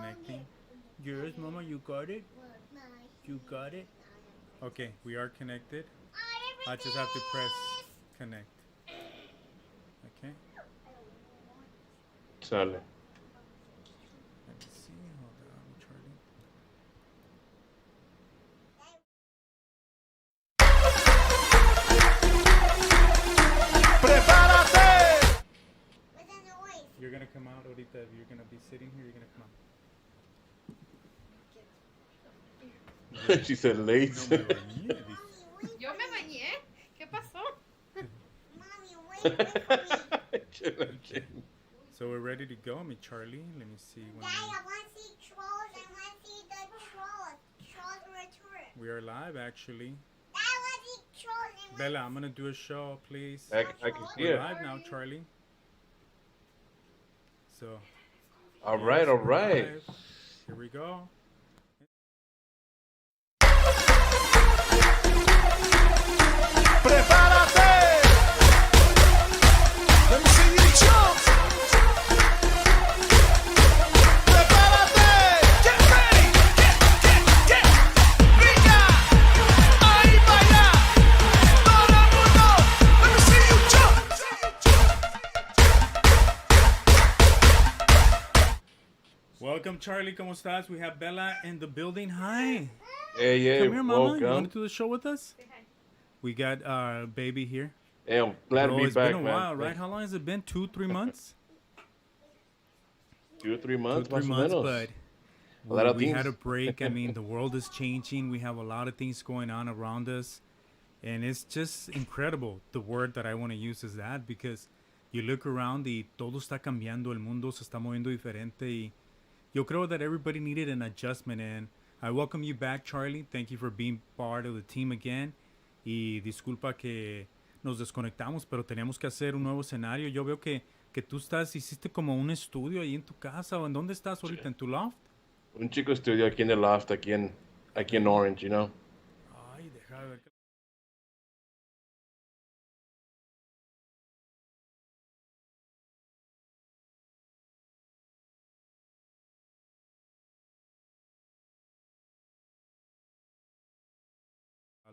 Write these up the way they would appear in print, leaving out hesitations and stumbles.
connecting. Yes, Mama, you got it? You got it? Okay, we are connected. I just have to press connect. Okay, Sale. let me see. Hold on, Charlie. ¡Prepárate! You're gonna come out, ahorita. You're gonna be sitting here. You're gonna come out. She said late. No me bañé. Yo me bañé. ¿Qué pasó? So we're ready to go, me Charlie. Let me see. Dad, I want to see trolls. I want to see the trolls. Trolls return. We are live, actually. Dad, I want to see trolls. Bella, I'm gonna do a show, please. I can see We're it. live now, Charlie. So. All right, all right. Live. Here we go. ¡Prepárate! Let me see you jump. ¡Prepárate! Get ready. Get. Venga. Ahí vaya. Todo el mundo. Let me see you jump. Welcome, Charlie. ¿Cómo estás? We have Bella in the building. Hi. Hey, Come here, Mama. You want welcome. to do the show with us? We got our baby here. Hey, I'm glad Bro, to be it's back, been a man. while, right? How long has it been? 2-3 months? 2 or 3 months, 2-3 más o months, menos. but A lot of we things. had a break. I mean, the world is changing. We have a lot of things going on around us. And it's just incredible. The word that I want to use is that because you look around y todo está cambiando. El mundo se está moviendo diferente. Y yo creo that everybody needed an adjustment. And I welcome you back, Charlie. Thank you for being part of the team again. Y disculpa que nos desconectamos, pero teníamos que hacer un nuevo escenario. Yo veo que tú hiciste como un estudio ahí en tu casa. ¿O en dónde estás ahorita? ¿En tu loft? Un chico estudio aquí en el loft, aquí en Orange, you know. Ay, deja de ver.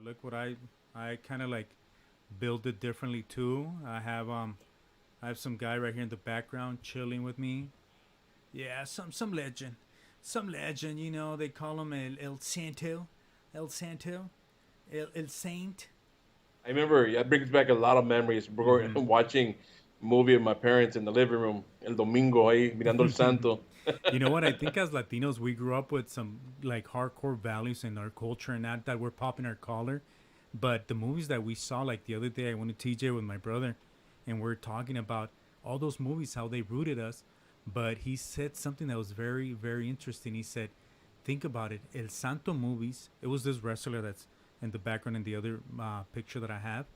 Look what I kind of like build it differently too. I have some guy right here in the background chilling with me. Yeah, some legend. Some legend, you know, they call him El Santo. El Santo. El Saint. I remember, it brings back a lot of memories. We're watching a movie with my parents in the living room, El Domingo, ahí, mirando el santo. You know what? I think as Latinos, we grew up with some like hardcore values in our culture, and not that we're popping our collar. But the movies that we saw, like the other day, I went to TJ with my brother, and we're talking about all those movies, how they rooted us. But he said something that was very, very interesting. He said, think about it. El Santo movies, it was this wrestler that's in the background in the other picture that I have.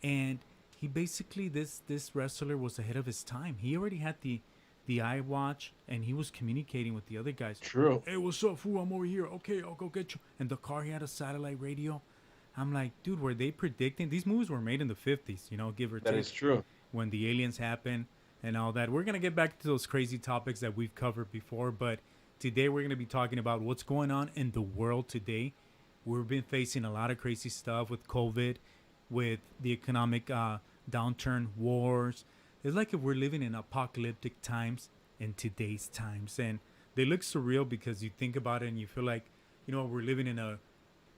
And he basically, this wrestler was ahead of his time. He already had the iWatch, and he was communicating with the other guys. True. Hey, what's up, fool? I'm over here. Okay, I'll go get you. And the car, he had a satellite radio. I'm like, dude, were they predicting? These movies were made in the 50s, you know, give or take. That is true. When the aliens happened and all that. We're going to get back to those crazy topics that we've covered before, but today we're going to be talking about what's going on in the world today. We've been facing a lot of crazy stuff with COVID, with the economic downturn, wars. It's like if we're living in apocalyptic times in today's times. And they look surreal because you think about it and you feel like, you know, we're living in a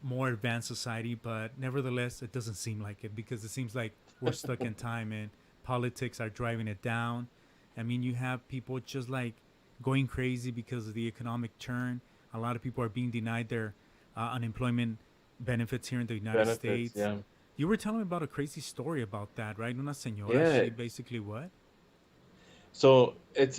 more advanced society, but nevertheless, it doesn't seem like it because it seems like we're stuck in time and politics are driving it down. I mean, you have people just like going crazy because of the economic turn. A lot of people are being denied their unemployment benefits here in the United States. Yeah. You were telling me about a crazy story about that, right? Una señora, Yeah. she basically what? So it's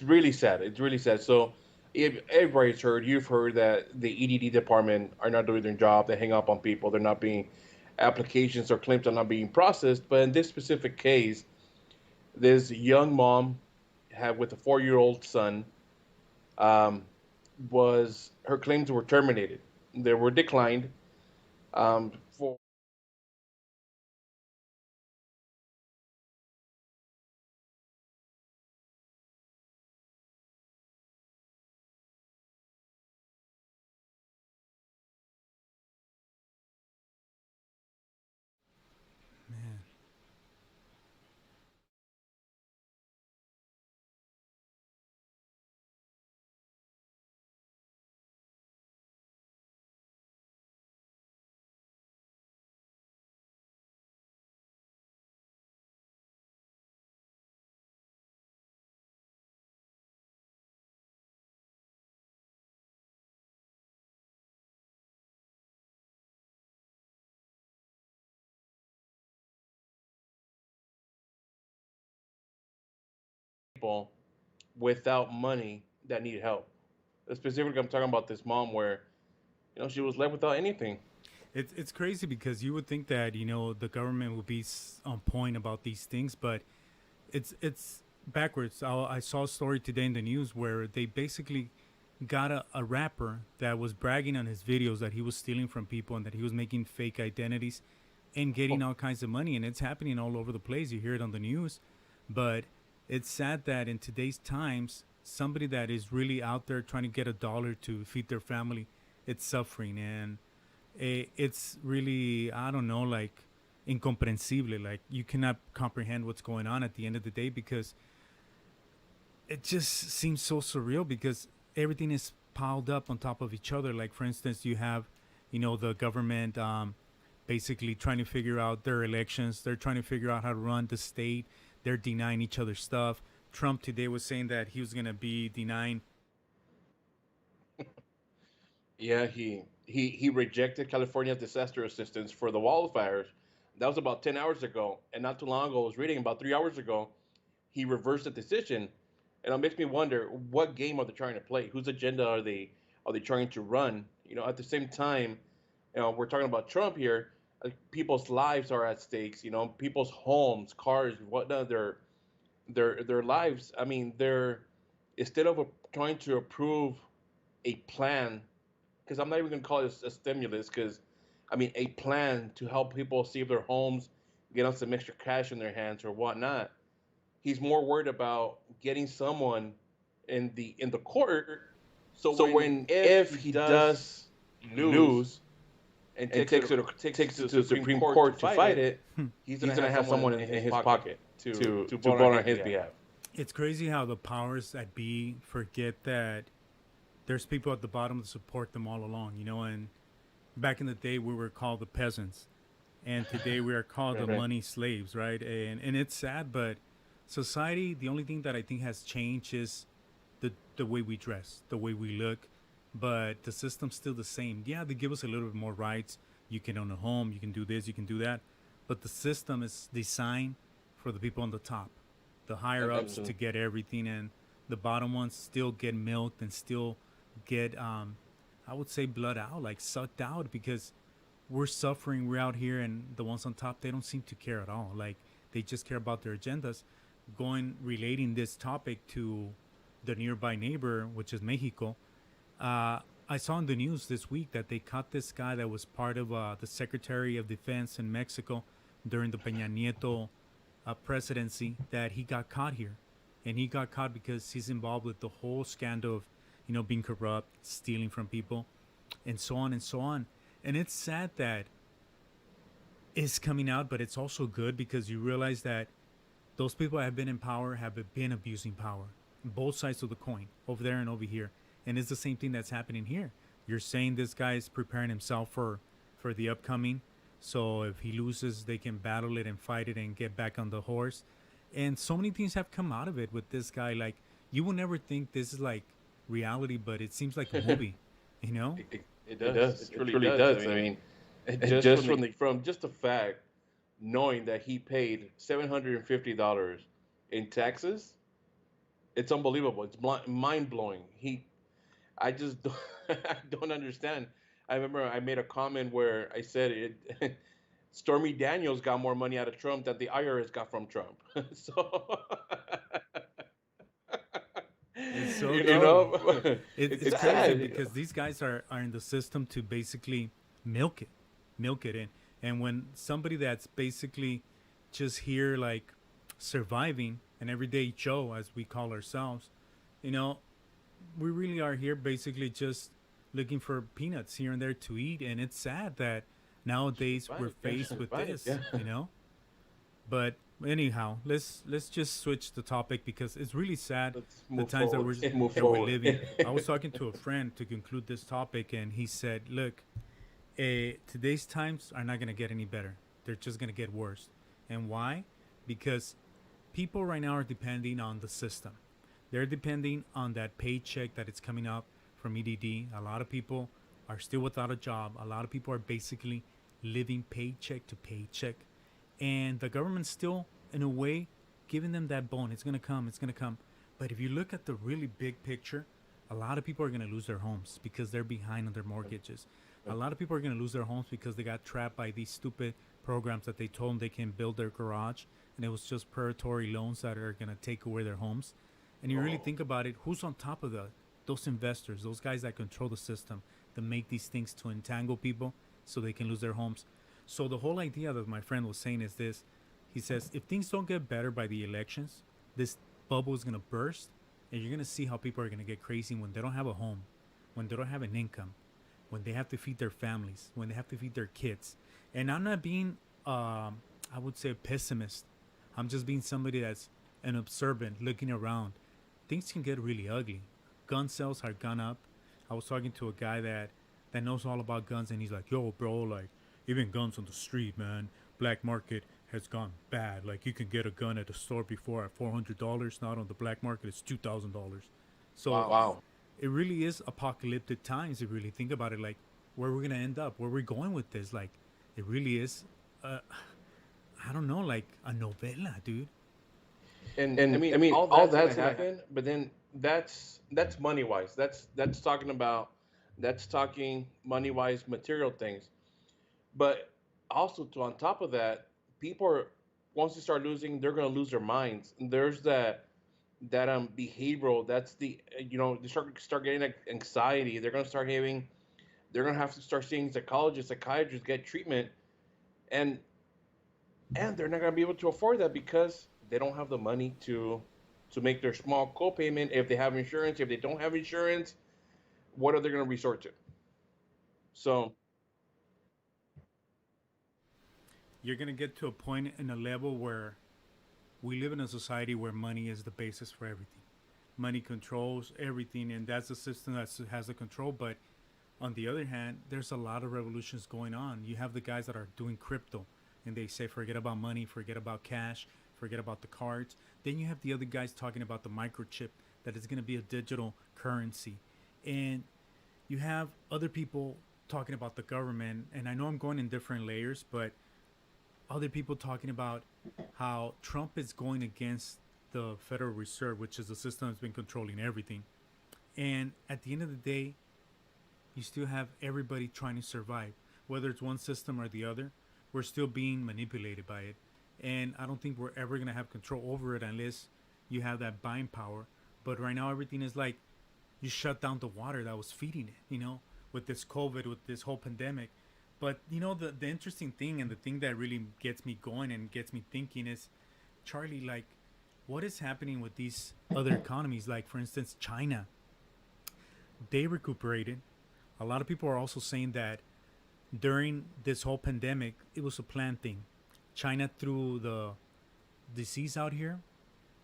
really sad. It's really sad. So if everybody's heard, you've heard that the EDD department are not doing their job. They hang up on people. They're not being applications or claims are not being processed. But in this specific case, this young mom had with a 4-year-old son was her claims were terminated. They were declined for people without money that need help. Specifically, I'm talking about this mom where she was left without anything. It's crazy because you would think that the government would be on point about these things, but it's backwards. I saw a story today in the news where they basically got a rapper that was bragging on his videos that he was stealing from people and that he was making fake identities and getting Oh, all kinds of money, and it's happening all over the place. You hear it on the news, but it's sad that in today's times, somebody that is really out there trying to get a dollar to feed their family, it's suffering, and it's really, I don't know, like incomprehensible. Like you cannot comprehend what's going on at the end of the day because it just seems so surreal because everything is piled up on top of each other. Like for instance, you have, the government basically trying to figure out their elections. They're trying to figure out how to run the state. They're denying each other stuff. Trump today was saying that he was gonna be denying. yeah, he rejected California's disaster assistance for the wildfires. That was about 10 hours ago, and not too long ago, I was reading about 3 hours ago, he reversed the decision, and it makes me wonder what game are they trying to play? Whose agenda are they trying to run? At the same time, we're talking about Trump here. People's lives are at stakes. People's homes, cars, whatnot. Their lives. I mean, they're instead of trying to approve a plan, because I'm not even going to call it a stimulus, because I mean a plan to help people save their homes, get on some extra cash in their hands or whatnot. He's more worried about getting someone in the court. So So when when if if he he does does lose lose and and takes it takes to it the to the Supreme Supreme Court to Court to fight fight it, it, he's he's gonna gonna have have someone someone in in his his pocket pocket to to vote on vote his on his behalf. behalf. It's crazy how the powers that be forget that there's people at the bottom to support them all along, and back in the day we were called the peasants, and today we are called the Okay. money slaves, right? And it's sad, but society, the only thing that I think has changed is the way we dress, the way we look, but the system's still the same. Yeah, they give us a little bit more rights. You can own a home, you can do this, you can do that, but the system is designed for the people on the top, the higher ups to Absolutely. get everything, and the bottom ones still get milked and still get, I would say, blood out, like sucked out, because we're suffering. We're out here, and the ones on top, they don't seem to care at all. Like they just care about their agendas. Going relating this topic to the nearby neighbor, which is Mexico. I saw in the news this week that they caught this guy that was part of the Secretary of Defense in Mexico during the Peña Nieto presidency. That he got caught here, and he got caught because he's involved with the whole scandal of, being corrupt, stealing from people, and so on and so on. And it's sad that it's coming out, but it's also good because you realize that those people that have been in power have been abusing power, both sides of the coin, over there and over here. And it's the same thing that's happening here. You're saying this guy is preparing himself for the upcoming, so if he loses, they can battle it and fight it and get back on the horse. And so many things have come out of it with this guy. Like you would never think this is like reality, but it seems like a movie, you know? It It does. does. It It truly truly does. I does. I mean, mean, just just from from the the from just the fact knowing that he paid $750 in taxes, it's unbelievable. It's mind blowing. I just don't, I don't understand. I remember I made a comment where I said it. Stormy Daniels got more money out of Trump than the IRS got from Trump. So, It's so you true. know, It's it's crazy sad. because these guys are in the system to basically milk it, milk it in. And when somebody that's basically just here like surviving, an everyday Joe as we call ourselves, you know, we really are here basically just looking for peanuts here and there to eat. And it's sad that nowadays we're Survive, yeah, faced with survive, this, yeah. But anyhow, let's just switch the topic because it's really sad Let's the move times that forward. we're Let's move that we're forward. living. I was talking to a friend to conclude this topic, and he said, "Look, today's times are not gonna get any better. They're just gonna get worse. And why? Because people right now are depending on the system. They're depending on that paycheck that is coming up from EDD. A lot of people are still without a job. A lot of people are basically living paycheck to paycheck. And the government's still, in a way, giving them that bone. It's going to come. It's going to come. But if you look at the really big picture, a lot of people are going to lose their homes because they're behind on their mortgages. A lot of people are going to lose their homes because they got trapped by these stupid programs that they told them they can build their garage, and it was just predatory loans that are going to take away their homes. And you really think about it, who's on top of those investors, those guys that control the system, that make these things to entangle people so they can lose their homes. So the whole idea that my friend was saying is this. He says, if things don't get better by the elections, this bubble is going to burst, and you're going to see how people are going to get crazy when they don't have a home, when they don't have an income, when they have to feed their families, when they have to feed their kids. And I'm not being, I would say, a pessimist. I'm just being somebody that's an observant, looking around. Things can get really ugly. Gun sales have gone up. I was talking to a guy that knows all about guns, and he's like, yo, bro, like, even guns on the street, man, black market has gone bad. Like, you can get a gun at the store before at $400. Now on the black market, it's $2,000. So Wow. it really is apocalyptic times. If you really think about it, like, where we're gonna end up, where we're going with this. Like, it really is, I don't know, like a novella, dude. And I mean, all that's gonna happen, but then that's money wise. That's talking about that's talking money wise material things. But also, to on top of that, people are once they start losing, they're gonna lose their minds. And there's that behavioral. That's the they start getting like anxiety. They're gonna have to start seeing psychologists, psychiatrists, get treatment, and they're not gonna be able to afford that because they don't have the money to make their small co-payment. If they have insurance, if they don't have insurance, what are they gonna resort to? So You're gonna get to a point in a level where we live in a society where money is the basis for everything. Money controls everything, and that's the system that has the control. But on the other hand, there's a lot of revolutions going on. You have the guys that are doing crypto, and they say forget about money, forget about cash, forget about the cards. Then you have the other guys talking about the microchip that is going to be a digital currency, and you have other people talking about the government. And I know I'm going in different layers, but other people talking about how Trump is going against the Federal Reserve, which is the system that's been controlling everything. And at the end of the day, you still have everybody trying to survive, whether it's one system or the other. We're still being manipulated by it, and I don't think we're ever gonna have control over it unless you have that buying power. But right now, everything is like you shut down the water that was feeding it. With this COVID, with this whole pandemic. But the interesting thing and the thing that really gets me going and gets me thinking is, Charlie, like, what is happening with these other economies? Like, for instance, China. They recuperated. A lot of people are also saying that during this whole pandemic, it was a planned thing. China threw the disease out here.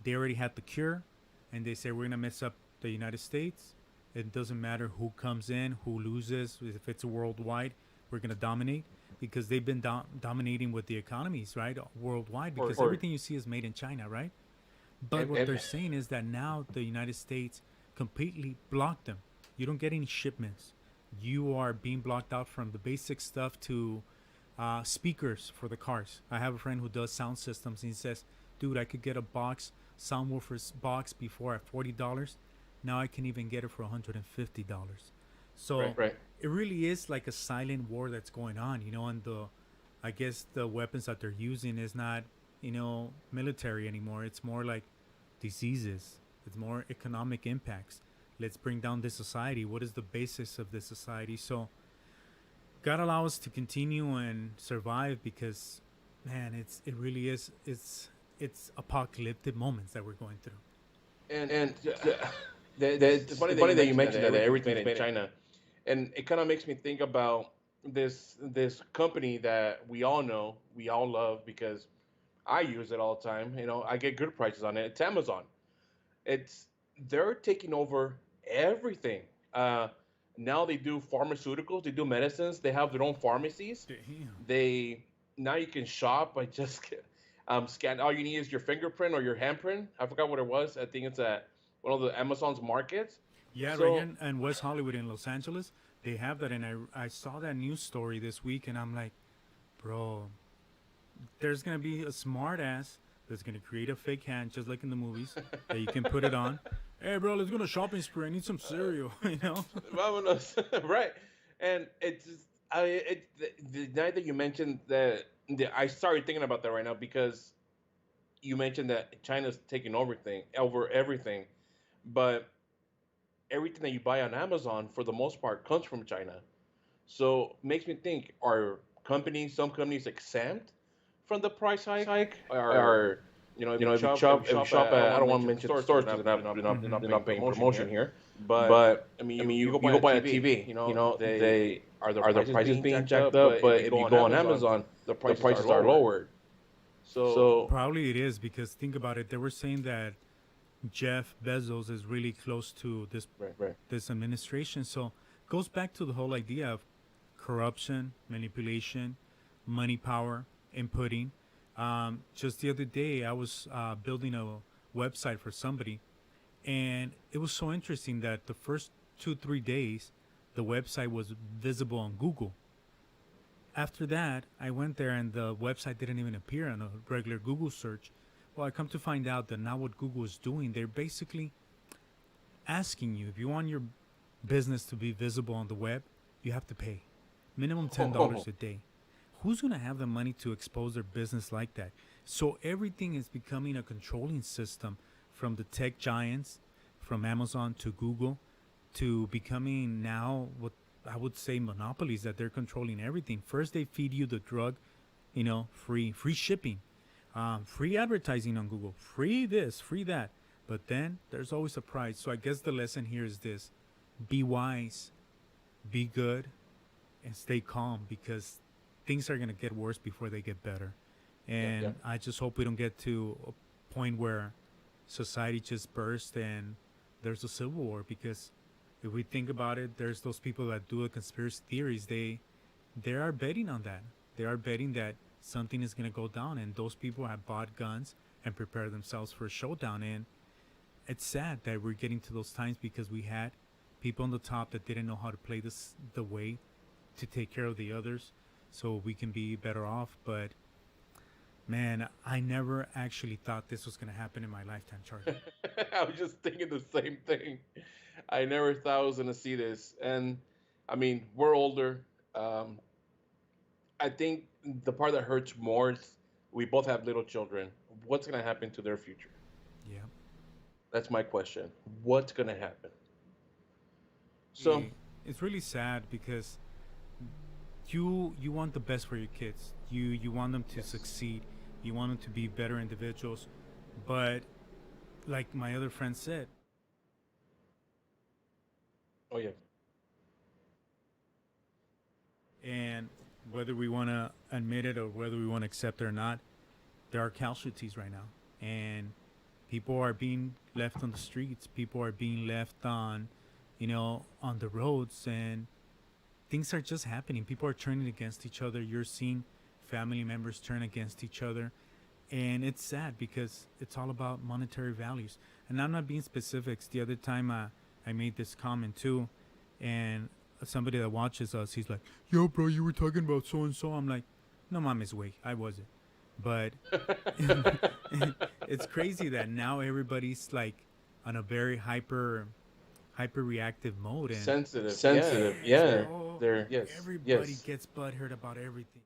They already had the cure, and they said we're gonna mess up the United States. It doesn't matter who comes in, who loses. If it's worldwide, we're gonna dominate because they've been dominating with the economies, right, worldwide. Because everything you see is made in China, right? But what they're saying is that now the United States completely blocked them. You don't get any shipments. You are being blocked out from the basic stuff to speakers for the cars. I have a friend who does sound systems, and he says, dude, I could get a soundwoofer box before at $40. Now I can even get it for $150. So right. it really is like a silent war that's going on, and I guess the weapons that they're using is not, military anymore. It's more like diseases. It's more economic impacts. Let's bring down this society. What is the basis of this society? So God allow us to continue and survive because, man, it really is. It's apocalyptic moments that we're going through. and it's funny that you mentioned that everything's made in China, and it kind of makes me think about this company that we all know, we all love because I use it all the time. I get good prices on it. It's Amazon. It's They're taking over everything. Uh, Now they do pharmaceuticals, they do medicines, they have their own pharmacies. Damn. They Now you can shop by just scan. All you need is your fingerprint or your handprint. I forgot what it was. I think it's at one of the Amazon's markets. Yeah, right So here in West Hollywood in Los Angeles, they have that, and I saw that news story this week, and I'm like, bro, there's gonna be a smart ass that's gonna create a fake hand, just like in the movies, that you can put it on. Hey, bro, let's go to shopping spree. I need some cereal. You know? Vámonos. Right. And it's just, the night that you mentioned that, I started thinking about that right now because you mentioned that China's taking over everything, but everything that you buy on Amazon for the most part comes from China. So makes me think: are some companies exempt from the price hike? Or if you shop at, I don't want to mention stores because Hmm. they're not paying promotion here. Hmm. But I mean, you go buy a TV. They are the prices being jacked up. But if you go on Amazon, the prices are lowered. So Probably it is because think about it. They were saying that Jeff Bezos is really close to right. this administration. So goes back to the whole idea of corruption, manipulation, money power, inputting. Just the other day, I was building a website for somebody, and it was so interesting that the first 2 3 days, the website was visible on Google. After that, I went there and the website didn't even appear on a regular Google search. Well, I come to find out that now what Google is doing, they're basically asking you if you want your business to be visible on the web, you have to pay minimum $10 a day. Who's going to have the money to expose their business like that? So everything is becoming a controlling system, from the tech giants, from Amazon to Google, to becoming now what I would say monopolies, that they're controlling everything. First, they feed you the drug, free shipping, free advertising on Google, free this, free that. But then there's always a price. So I guess the lesson here is this: be wise, be good, and stay calm, because things are going to get worse before they get better. Yeah. And I just hope we don't get to a point where society just bursts and there's a civil war, because if we think about it, there's those people that do the conspiracy theories. They are betting on that. They are betting that something is going to go down, and those people have bought guns and prepared themselves for a showdown. And it's sad that we're getting to those times because we had people on the top that didn't know how to play this the way to take care of the others so we can be better off. But man, I never actually thought this was going to happen in my lifetime, Charlie. I was just thinking the same thing. I never thought I was gonna see this, and I mean, we're older. Um, I think the part that hurts more is we both have little children. What's gonna happen to their future? Yeah. That's my question. What's gonna happen? So, It's really sad because you want the best for your kids. You want them to yes. succeed. You want them to be better individuals. But like my other friend said, Oh yeah. and whether we want to admit it or whether we want to accept it or not, there are casualties right now, and people are being left on the streets. People are being left on the roads, and things are just happening. People are turning against each other. You're seeing family members turn against each other, and it's sad because it's all about monetary values. And I'm not being specifics. The other time, I made this comment too, and somebody that watches us, he's like, "Yo, bro, you were talking about so and so." I'm like, "No, mames, way, I wasn't." But it's crazy that now everybody's like on a very hyper reactive mode, and Sensitive. Yeah. bro, They're yes. everybody Yes. gets butthurt about everything.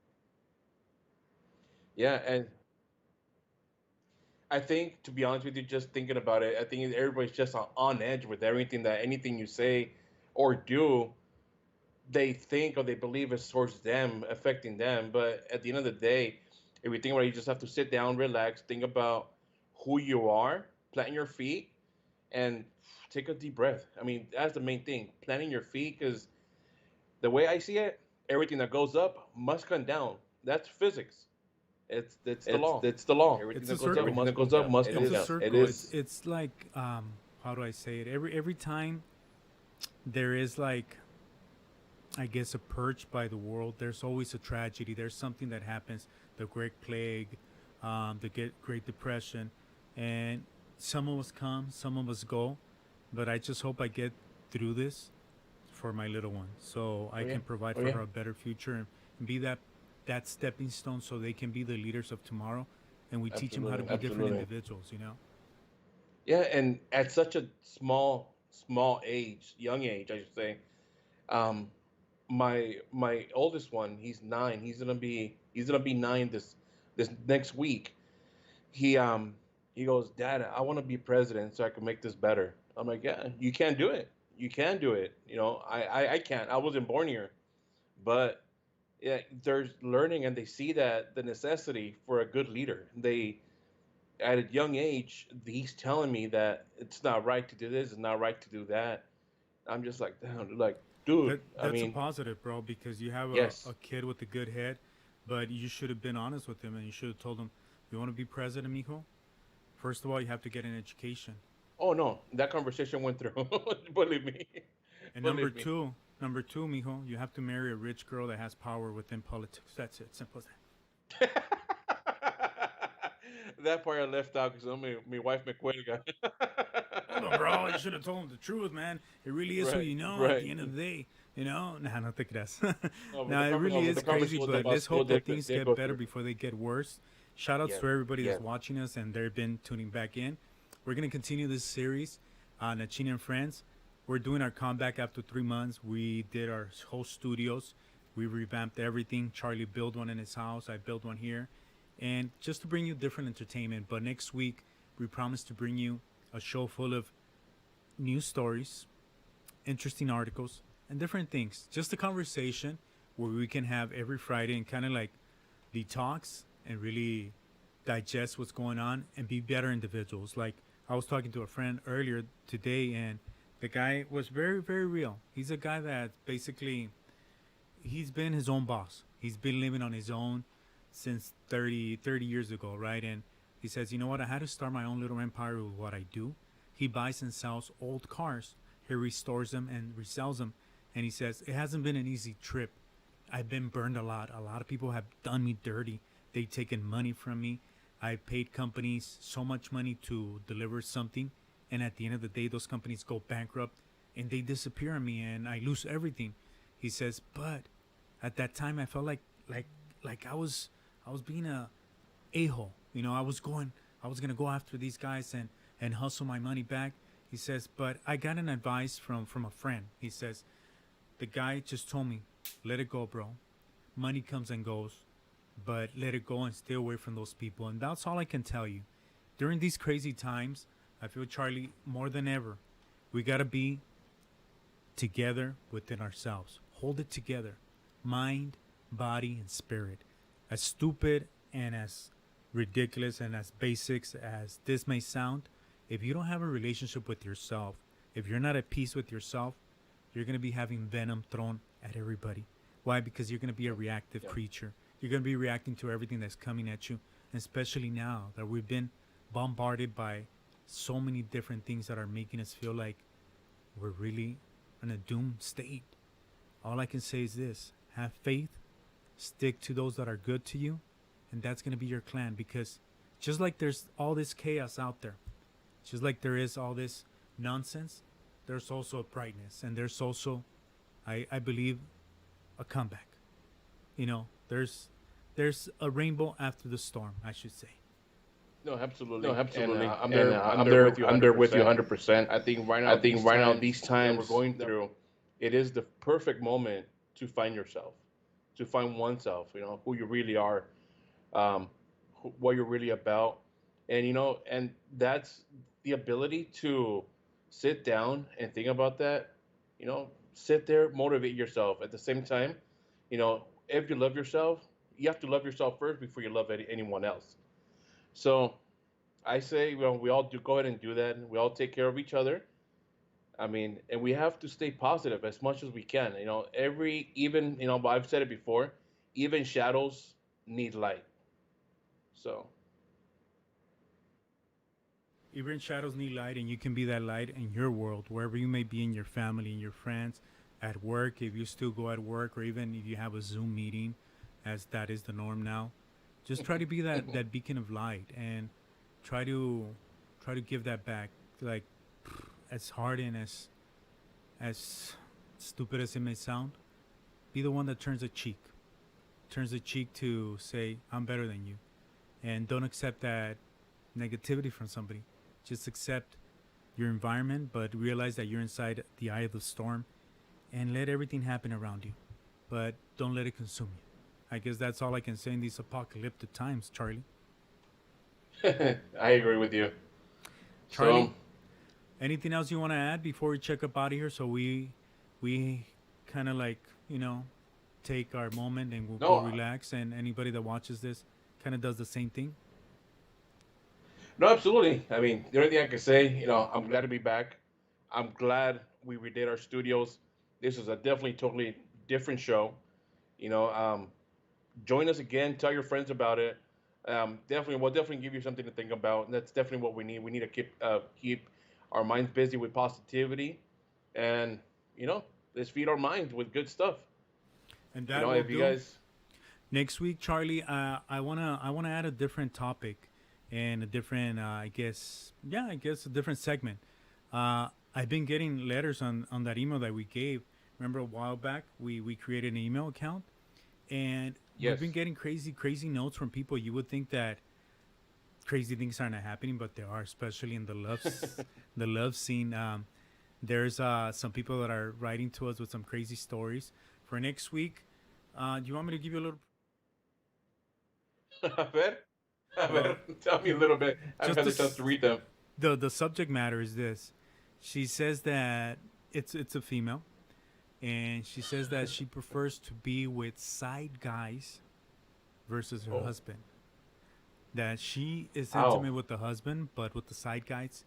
Yeah, and I think, to be honest with you, just thinking about it, I think everybody's just on edge with everything, that anything you say or do, they think or they believe is towards them, affecting them. But at the end of the day, if you think about it, you just have to sit down, relax, think about who you are, plant your feet, and take a deep breath. I mean, that's the main thing, planting your feet, because the way I see it, everything that goes up must come down. That's physics. It's the law. It's The law. Everything it's a that goes up circle. must come down. It's a It circle. is. It's like how do I say it? Every time there is like, I guess, a purge by the world, there's always a tragedy. There's something that happens. The Great Plague, Great Depression, and some of us come, some of us go. But I just hope I get through this for my little one, so Oh I yeah. can provide Oh for yeah. her a better future, and be that stepping stone, so they can be the leaders of tomorrow, and we teach them how to Absolutely, be different absolutely. individuals. You know. Yeah, and at such a small age, young age, I should say. Um, my oldest one, he's 9. He's gonna be 9 this next week. He um he goes, Dad, I want to be president so I can make this better. I'm like, yeah, you can do it. You can do it. I can't. I wasn't born here, but yeah, they're learning and they see that the necessity for a good leader. They at a young age, he's telling me that it's not right to do this, it's not right to do that. I'm just like, damn, like, dude. I That's a mean, positive, bro, because you have a yes. kid with a good head, but you should have been honest with him and you should have told him, you want to be president, mijo? First of all, you have to get an education. Oh no, that conversation went through. Believe me, And believe me. number two, mijo, you have to marry a rich girl that has power within politics. That's it. Simple as that. That part I left out because my wife me cuelga. Hold on, bro. You should have told him the truth, man. It really is who Right, you know at right. the end of the day. You know? Nah, no te creas. No, but Nah, it really the is crazy, conversation was but about let's school hope that did, things did get go better through. before they get worse. Shout outs Yes, to everybody that's yes, watching us and they've been tuning back in. We're going to continue this series on Nachina and Friends. We're doing our comeback after 3 months. We did our whole studios. We revamped everything. Charlie built one in his house. I built one here. And just to bring you different entertainment. But next week, we promise to bring you a show full of news stories, interesting articles, and different things. Just a conversation where we can have every Friday and kind of like detox and really digest what's going on and be better individuals. Like I was talking to a friend earlier today, and the guy was very, very real. He's a guy that basically he's been his own boss. He's been living on his own since 30 years ago, right? And he says, you know what? I had to start my own little empire with what I do. He buys and sells old cars. He restores them and resells them. And he says, it hasn't been an easy trip. I've been burned a lot. A lot of people have done me dirty. They've taken money from me. I paid companies so much money to deliver something. And at the end of the day, those companies go bankrupt and they disappear on me and I lose everything. He says, but at that time I felt like I was being a hole. You know, I was gonna go after these guys and hustle my money back. He says, but I got an advice from a friend. He says, the guy just told me, let it go, bro. Money comes and goes, but let it go and stay away from those people. And that's all I can tell you. During these crazy times, I feel, Charlie, more than ever, we gotta be together within ourselves. Hold it together. Mind, body, and spirit. As stupid and as ridiculous and as basics as this may sound, if you don't have a relationship with yourself, if you're not at peace with yourself, you're going to be having venom thrown at everybody. Why? Because you're going to be a reactive Yeah. creature. You're going to be reacting to everything that's coming at you, and especially now that we've been bombarded by so many different things that are making us feel like we're really in a doomed state. All I can say is this: have faith, stick to those that are good to you, and that's going to be your clan. Because just like there's all this chaos out there, just like there is all this nonsense, there's also a brightness, and there's also, I believe, a comeback. You know, there's a rainbow after the storm, I should say. No, absolutely. No, absolutely. I'm And there. I'm there with you I'm there with you 100%. 100%. I think right I now, think right now these that we're times going through, it is the perfect moment to find yourself, to find oneself, who you really are, um, what you're really about. And that's the ability to sit down and think about that, sit there, motivate yourself. At the same time, if you love yourself, you have to love yourself first before you love anyone else. So I say, we all do go ahead and do that. We all take care of each other. I mean, and we have to stay positive as much as we can. Even, but I've said it before, even shadows need light. So, Even shadows need light, and you can be that light in your world, wherever you may be, in your family, in your friends, at work, if you still go at work, or even if you have a Zoom meeting, as that is the norm now. Just try to be that beacon of light and try to give that back. Like, as hard and as stupid as it may sound, be the one that turns a cheek to say, I'm better than you. and don't accept that negativity from somebody. Just accept your environment, but realize that you're inside the eye of the storm, and let everything happen around you. But don't let it consume you. I guess that's all I can say in these apocalyptic times, Charlie. I agree with you. Charlie, So, anything else you want to add before we check up out of here? So we kind of like take our moment and we'll go no, relax. And anybody that watches this kind of does the same thing. no, absolutely. I mean, the only thing I can say, I'm glad to be back. I'm glad we redid our studios. This is a definitely totally different show. You know, join us again. Tell your friends about it. Definitely, we'll definitely give you something to think about. And that's definitely what we need. We need to keep our minds busy with positivity, and you know, let's feed our minds with good stuff. And that will If you do. guys, Next week, Charlie, I wanna add a different topic and a different I guess a different segment. I've been getting letters on that email that we gave. Remember a while back we created an email account, and we've been yes, getting crazy notes from people. You would think that crazy things are not happening, but they are, especially in the love scene. There's some people that are writing to us with some crazy stories for next week. Do you want me to give you a little? a ver, a Well, ver, tell me a little bit. I haven't just had the chance to read them. the subject matter is this. She says that it's a female, and she says that she prefers to be with side guys versus her Oh, husband. That she is ow, intimate with the husband, but with the side guys,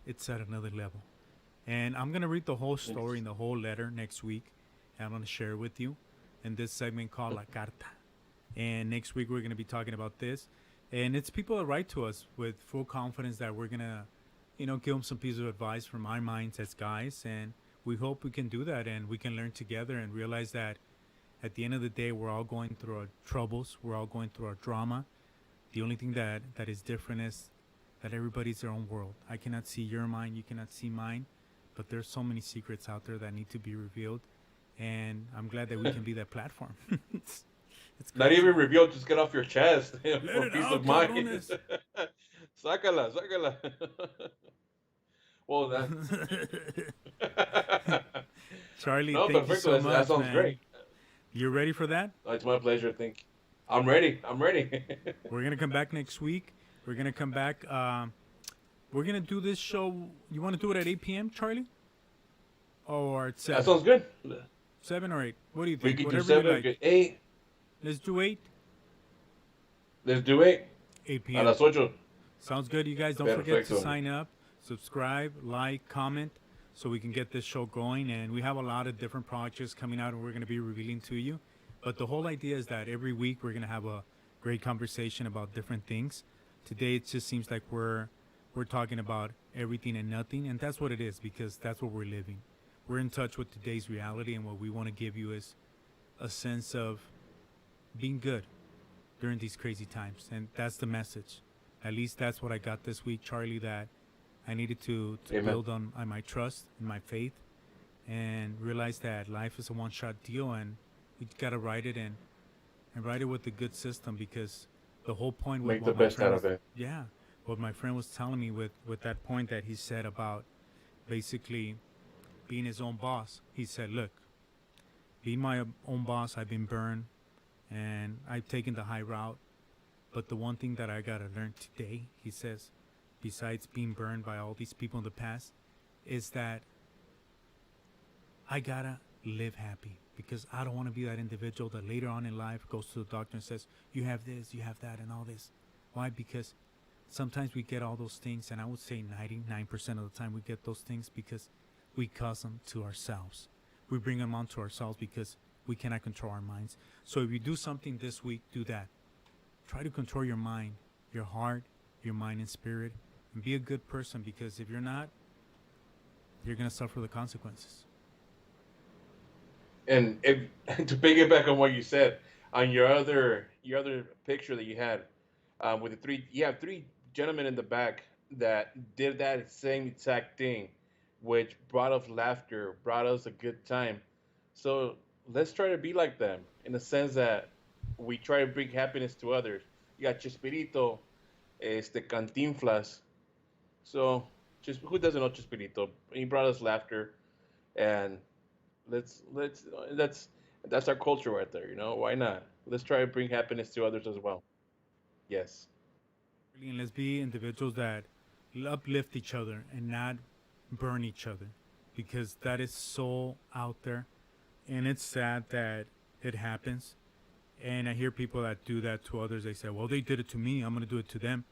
it's at another level. And I'm gonna read the whole story and interesting. the whole letter next week, and I'm gonna share it with you in this segment called La Carta. And next week we're gonna be talking about this, and it's people that write to us with full confidence that we're gonna, give them some piece of advice from our minds as guys, and we hope we can do that and we can learn together and realize that at the end of the day we're all going through our troubles, we're all going through our drama. The only thing that is different is that everybody's their own world. I cannot see your mind, you cannot see mine, but there's so many secrets out there that need to be revealed, and I'm glad that we can be that platform. It's Not crazy. even revealed. Just get off your chest Let for it peace out, of mind. cabrones. Sácala, sácala. Well, that's Charlie, no, thank you perfecto. so That much, sounds man. great. You ready for that? It's my pleasure. Thank you. I'm ready. I'm ready. We're gonna come back next week. We're gonna come back. We're gonna do this show. You want to do it at 8 p.m., Charlie, or at That seven? sounds good. 7 or 8? What do you We think? could do Whatever you seven. We like. could eight. Let's do 8. Let's do eight. 8 A p.m. las ocho. Sounds good. You guys don't forget to Perfecto. sign up, subscribe, like, comment, so we can get this show going. And we have a lot of different projects coming out, and we're going to be revealing to you. But the whole idea is that every week we're going to have a great conversation about different things. Today it just seems like we're talking about everything and nothing, and that's what it is because that's what we're living. We're in touch with today's reality, and what we want to give you is a sense of being good during these crazy times, and that's the message. At least that's what I got this week, Charlie. That I needed to Amen. build on my trust and my faith, and realize that life is a one-shot deal, and we gotta write it in and write it with a good system because the whole point with Make the what my best friend out was, of it. yeah, what my friend was telling me with that point that he said about basically being his own boss. He said, look, being my own boss, I've been burned and I've taken the high route. But the one thing that I gotta learn today, he says, besides being burned by all these people in the past, is that I gotta live happy because I don't want to be that individual that later on in life goes to the doctor and says, you have this, you have that, and all this. Why? Because sometimes we get all those things, and I would say 99% of the time we get those things because we cause them to ourselves. We bring them onto ourselves because we cannot control our minds. So if you do something this week, do that. Try to control your mind, your heart, your mind and spirit, and be a good person because if you're not, you're going to suffer the consequences. And if to piggyback on what you said, on your other picture that you had, with the three, you have three gentlemen in the back that did that same exact thing, which brought us laughter, brought us a good time. So let's try to be like them in the sense that we try to bring happiness to others. You got Chespirito, Cantinflas. So, just who doesn't know Chespirito? He brought us laughter, and let's that's our culture right there. You know, why not? Let's try to bring happiness to others as well. Yes. And let's be individuals that uplift each other and not burn each other, because that is so out there, and it's sad that it happens. And I hear people that do that to others. They say, "Well, they did it to me. I'm gonna do it to them."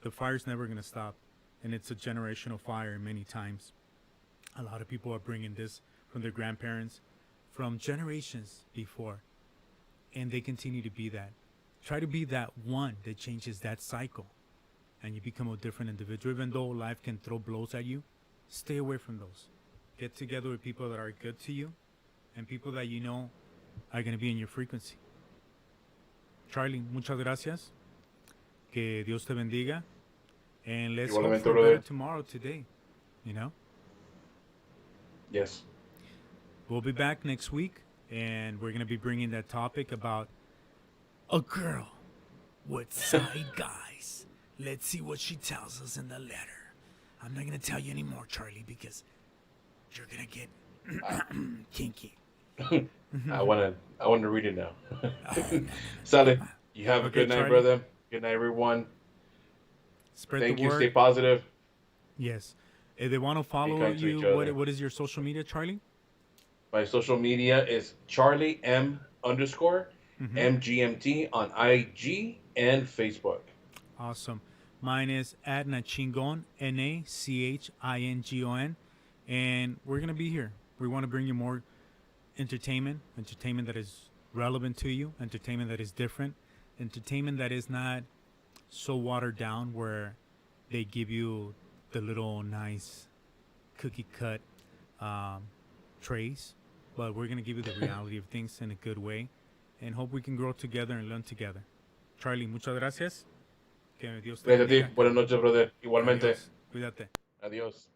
The fire's never gonna stop, and it's a generational fire. Many times, a lot of people are bringing this from their grandparents, from generations before, and they continue to be that. Try to be that one that changes that cycle, and you become a different individual. Even though life can throw blows at you, stay away from those. Get together with people that are good to you, and people that you know are going to be in your frequency. Charlie, muchas gracias. Que Dios te bendiga. And let's hope Igualmente, for better brother. tomorrow today. You know? Yes. We'll be back next week, and we're going to be bringing that topic about a girl with side guys. Let's see what she tells us in the letter. I'm not going to tell you anymore, Charlie, because you're going to get kinky. I wanna read it now. Oh, no. Sally, you have a Okay, good night, Charlie. brother. Good night, everyone. Spread Thank the you. word. Stay positive. Yes. If they want to follow kind to each you, other. what is your social media, Charlie? My social media is Charlie M underscore Mm-hmm. MGMT on IG and Facebook. Awesome. Mine is at Nachingon, Nachingon. And we're going to be here. We want to bring you more entertainment that is relevant to you, entertainment that is different, entertainment that is not so watered down where they give you the little nice cookie cut trays. But we're going to give you the reality of things in a good way, and hope we can grow together and learn together. Charlie, muchas gracias. Que Dios te Gracias a ti. bendiga. Buenas noches, brother. Igualmente. Adiós. Cuídate. Adiós.